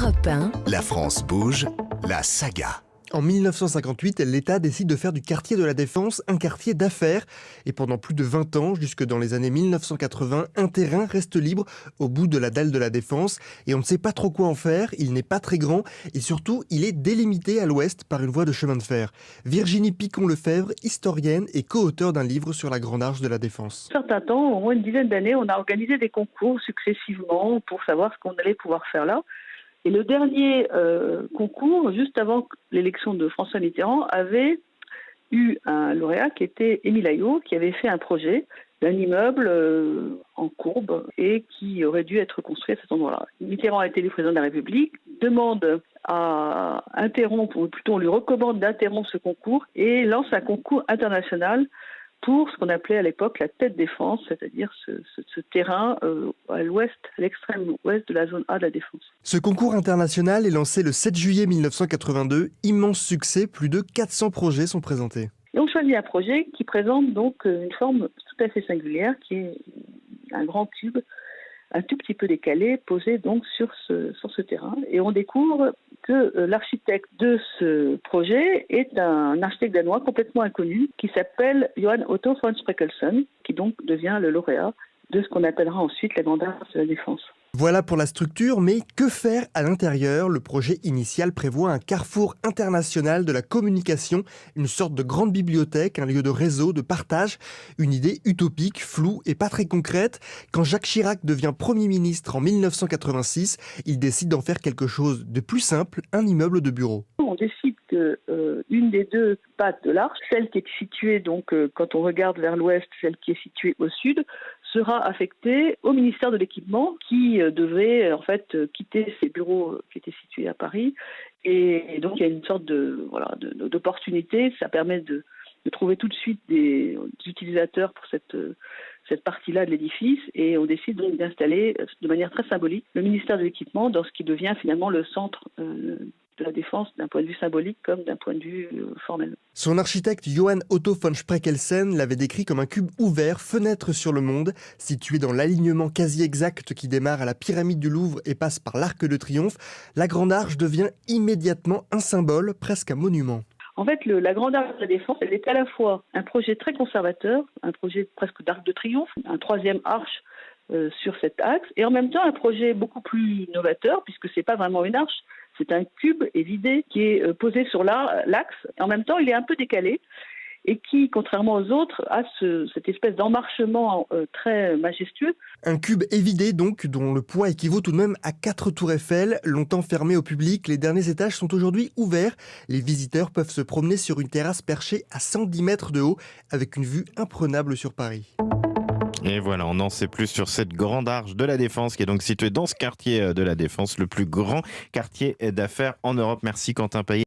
Europe 1. La France bouge, la saga. En 1958, l'État décide de faire du quartier de la Défense un quartier d'affaires. Et pendant plus de 20 ans, jusque dans les années 1980, un terrain reste libre au bout de la dalle de la Défense. Et on ne sait pas trop quoi en faire, il n'est pas très grand et surtout, il est délimité à l'ouest par une voie de chemin de fer. Virginie Picon-Lefebvre, historienne et co-auteure d'un livre sur la Grande Arche de la Défense. Un certain temps, au moins une dizaine d'années, on a organisé des concours successivement pour savoir ce qu'on allait pouvoir faire là. Et le dernier concours, juste avant l'élection de François Mitterrand, avait eu un lauréat qui était Émile Aillaud, qui avait fait un projet d'un immeuble en courbe et qui aurait dû être construit à cet endroit-là. Mitterrand a été le président de la République, demande à interrompre, ou plutôt on lui recommande d'interrompre ce concours et lance un concours international pour ce qu'on appelait à l'époque la tête défense, c'est-à-dire ce terrain à l'ouest, à l'extrême ouest de la zone A de la Défense. Ce concours international est lancé le 7 juillet 1982. Immense succès, plus de 400 projets sont présentés. Et on choisit un projet qui présente donc une forme tout à fait singulière, qui est un grand cube, un tout petit peu décalé, posé donc sur ce terrain. Et on découvre que l'architecte de ce projet est un architecte danois complètement inconnu qui s'appelle Johan Otto von Spreckelsen, qui donc devient le lauréat de ce qu'on appellera ensuite la Grande Arche de la Défense. Voilà pour la structure, mais que faire à l'intérieur ? Le projet initial prévoit un carrefour international de la communication, une sorte de grande bibliothèque, un lieu de réseau, de partage, une idée utopique, floue et pas très concrète. Quand Jacques Chirac devient Premier ministre en 1986, il décide d'en faire quelque chose de plus simple, un immeuble de bureau. On décide que une des deux pattes de l'arche, celle qui est située donc quand on regarde vers l'ouest, celle qui est située au sud, sera affectée au ministère de l'Équipement qui devrait en fait quitter ses bureaux qui étaient situés à Paris. Et donc il y a une sorte d'opportunité. Ça permet de trouver tout de suite des utilisateurs pour cette partie-là de l'édifice. Et on décide donc d'installer de manière très symbolique le ministère de l'Équipement dans ce qui devient finalement le centre de la Défense d'un point de vue symbolique comme d'un point de vue formel. Son architecte Johan Otto von Spreckelsen l'avait décrit comme un cube ouvert, fenêtre sur le monde, situé dans l'alignement quasi exact qui démarre à la pyramide du Louvre et passe par l'Arc de Triomphe. La Grande Arche devient immédiatement un symbole, presque un monument. En fait, la Grande Arche de la Défense, elle est à la fois un projet très conservateur, un projet presque d'Arc de Triomphe, un troisième arche sur cet axe, et en même temps un projet beaucoup plus novateur, puisque c'est pas vraiment une arche, c'est un cube évidé qui est posé sur l'axe. En même temps, il est un peu décalé et qui, contrairement aux autres, a cette espèce d'emmarchement très majestueux. Un cube évidé donc, dont le poids équivaut tout de même à 4 tours Eiffel. Longtemps fermés au public, les derniers étages sont aujourd'hui ouverts. Les visiteurs peuvent se promener sur une terrasse perchée à 110 mètres de haut, avec une vue imprenable sur Paris. Et voilà, on en sait plus sur cette Grande Arche de la Défense qui est donc située dans ce quartier de la Défense, le plus grand quartier d'affaires en Europe. Merci Quentin Payet.